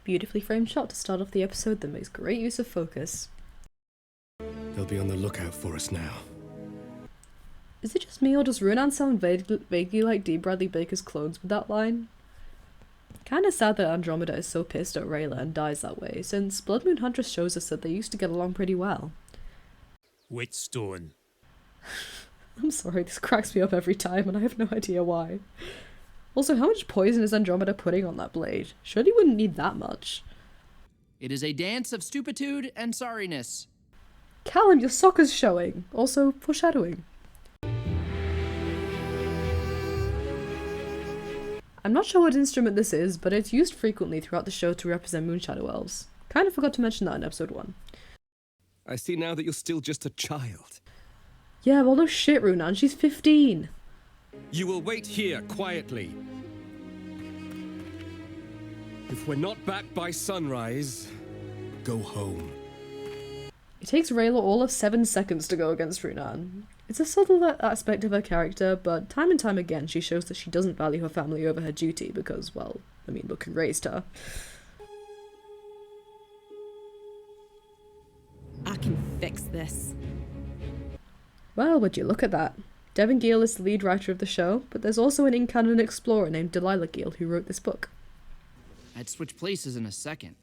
Beautifully framed shot to start off the episode that makes great use of focus. They'll be on the lookout for us now. Is it just me, or does Runan sound vaguely like D. Bradley Baker's clones with that line? Kinda sad that Andromeda is so pissed at Rayla and dies that way, since Blood Moon Huntress shows us that they used to get along pretty well. Whetstone. I'm sorry, this cracks me up every time and I have no idea why. Also, how much poison is Andromeda putting on that blade? Surely wouldn't need that much. It is a dance of stupitude and sorriness. Callum, your socker's showing. Also, foreshadowing. I'm not sure what instrument this is, but it's used frequently throughout the show to represent Moonshadow Elves. Kinda forgot to mention that in episode 1. I see now that you're still just a child. Yeah, well no shit, Runan, she's 15. You will wait here quietly. If we're not back by sunrise, go home. It takes Rayla all of 7 seconds to go against Runan. It's a subtle aspect of her character, but time and time again she shows that she doesn't value her family over her duty because, well, I mean, look who raised her. I can fix this. Well, would you look at that. Devin Gill is the lead writer of the show, but there's also an in-canon explorer named Delilah Gill who wrote this book. I'd switch places in a second.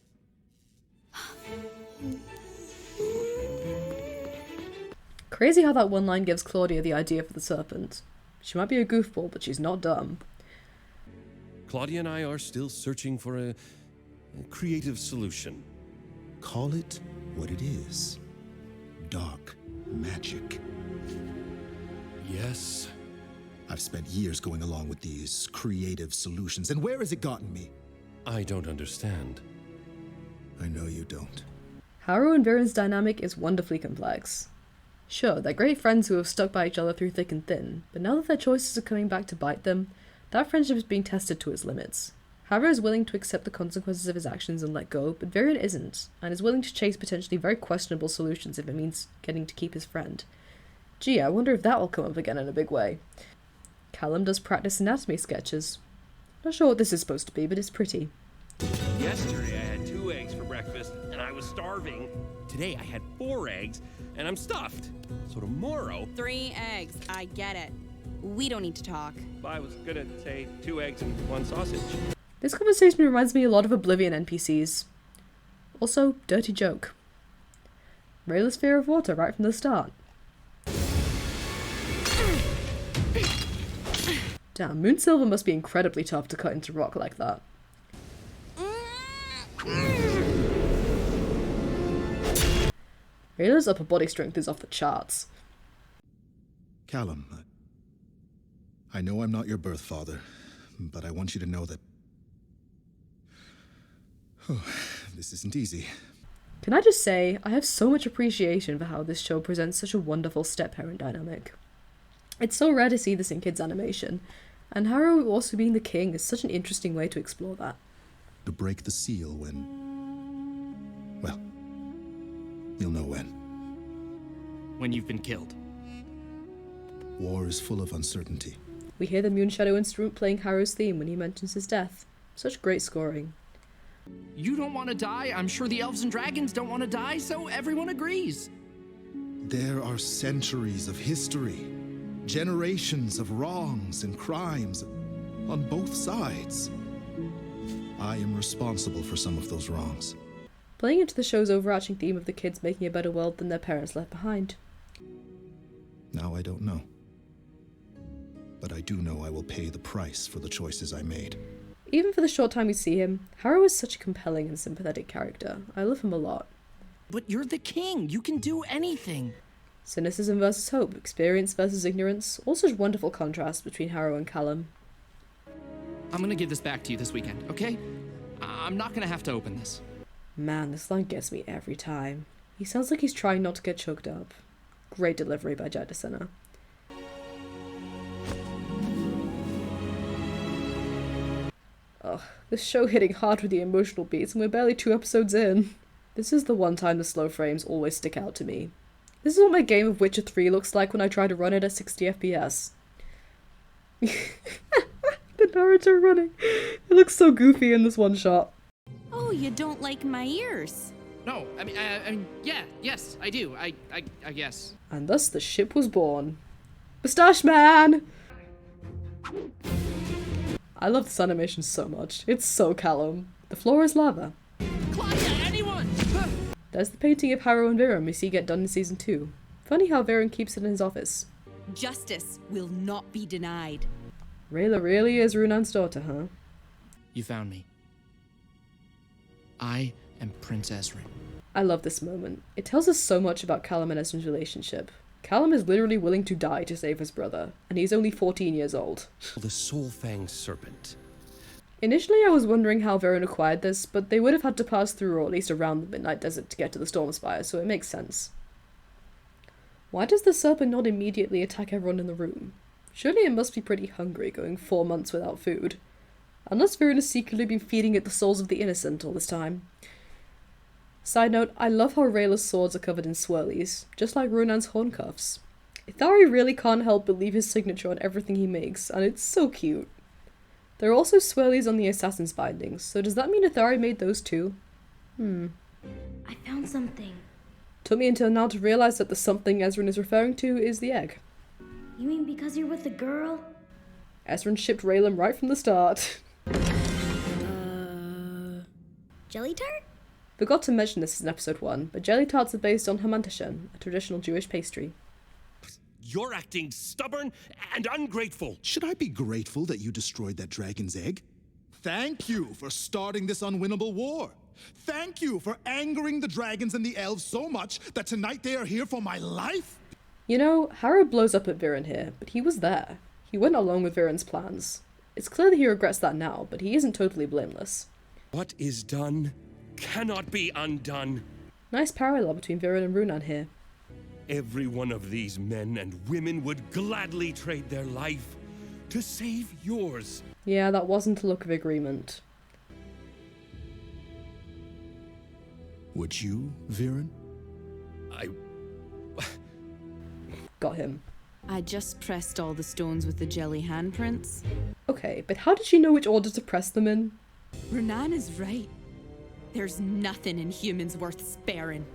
Crazy how that one line gives Claudia the idea for the serpent. She might be a goofball, but she's not dumb. Claudia and I are still searching for a creative solution. Call it what it is. Dark magic. Yes. I've spent years going along with these creative solutions, and where has it gotten me? I don't understand. I know you don't. Haru and Viren's dynamic is wonderfully complex. Sure, they're great friends who have stuck by each other through thick and thin, but now that their choices are coming back to bite them, that friendship is being tested to its limits. Haru is willing to accept the consequences of his actions and let go, but Viren isn't, and is willing to chase potentially very questionable solutions if it means getting to keep his friend. Gee, I wonder if that will come up again in a big way. Callum does practice anatomy sketches. Not sure what this is supposed to be, but it's pretty. Yesterday I had 2 eggs for breakfast and I was starving. Today I had 4 eggs and I'm stuffed. So tomorrow... 3 eggs. I get it. We don't need to talk. I was gonna say 2 eggs and 1 sausage. This conversation reminds me a lot of Oblivion NPCs. Also, dirty joke. Rayla's fear of water right from the start. Damn, Moonsilver must be incredibly tough to cut into rock like that. Rayla's upper body strength is off the charts. Callum, I know I'm not your birth father, but I want you to know that... Oh, this isn't easy. Can I just say, I have so much appreciation for how this show presents such a wonderful step-parent dynamic. It's so rare to see this in kids' animation, and Haru also being the king is such an interesting way to explore that. To break the seal when... Well, you'll know when. When you've been killed. War is full of uncertainty. We hear the Moonshadow instrument playing Haru's theme when he mentions his death. Such great scoring. You don't want to die, I'm sure the elves and dragons don't want to die, so everyone agrees. There are centuries of history, generations of wrongs and crimes on both sides. I am responsible for some of those wrongs. Playing into the show's overarching theme of the kids making a better world than their parents left behind. Now I don't know. But I do know I will pay the price for the choices I made. Even for the short time we see him, Haru is such a compelling and sympathetic character. I love him a lot. But you're the king, you can do anything. Cynicism versus hope, experience versus ignorance, all such wonderful contrasts between Haru and Callum. I'm gonna give this back to you this weekend, okay? I'm not gonna have to open this. Man, this line gets me every time. He sounds like he's trying not to get choked up. Great delivery by Jack DeSena. Ugh, this show hitting hard with the emotional beats and we're barely 2 episodes in. This is the one time the slow frames always stick out to me. This is what my game of Witcher 3 looks like when I try to run it at 60 FPS. The Naruto running. It looks so goofy in this one shot. Oh, Oh, you don't like my ears? No, I mean, yes, I do. I guess. And thus the ship was born. Moustache Man! I love this animation so much. It's so Callum. The floor is lava. Claudia, anyone! There's the painting of Harrow and Viren we see get done in season 2. Funny how Viren keeps it in his office. Justice will not be denied. Rayla really is Runan's daughter, huh? You found me. I am Prince Ezrin. I love this moment. It tells us so much about Callum and Ezrin's relationship. Callum is literally willing to die to save his brother, and he's only 14 years old. The Soulfang Serpent. Initially I was wondering how Viren acquired this, but they would have had to pass through or at least around the Midnight Desert to get to the Stormspire, so it makes sense. Why does the serpent not immediately attack everyone in the room? Surely it must be pretty hungry, going 4 months without food. Unless Viren has secretly been feeding it the souls of the innocent all this time. Side note, I love how Rayla's swords are covered in swirlies, just like Runan's horn cuffs. Ithari really can't help but leave his signature on everything he makes, and it's so cute. There are also swirlies on the assassin's bindings, so does that mean Ithari made those too? I found something. Took me until now to realize that the something Ezrin is referring to is the egg. You mean because you're with a girl? Ezrin shipped Raylan right from the start. Jelly tart? Forgot to mention this in episode 1, but jelly tarts are based on hamantashen, a traditional Jewish pastry. You're acting stubborn and ungrateful. Should I be grateful that you destroyed that dragon's egg? Thank you for starting this unwinnable war. Thank you for angering the dragons and the elves so much that tonight they are here for my life. You know, Harrow blows up at Viren here, but he was there. He went along with Viren's plans. It's clear that he regrets that now, but he isn't totally blameless. What is done cannot be undone. Nice parallel between Viren and Runan here. Every one of these men and women would gladly trade their life to save yours. Yeah, that wasn't a look of agreement. Would you, Viren? I... Got him. I just pressed all the stones with the jelly handprints. Okay, but how did she know which order to press them in? Renan is right. There's nothing in humans worth sparing.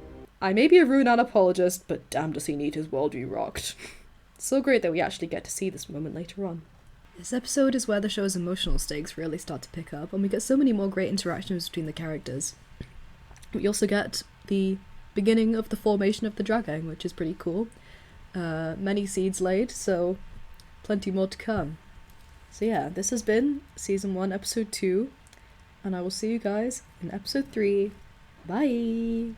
I may be a Runan apologist, but damn does he need his worldview rocked. So great that we actually get to see this moment later on. This episode is where the show's emotional stakes really start to pick up, and we get so many more great interactions between the characters. We also get the beginning of the formation of the dragon, which is pretty cool. Many seeds laid, so plenty more to come. So yeah, this has been Season 1, Episode 2, and I will see you guys in Episode 3. Bye!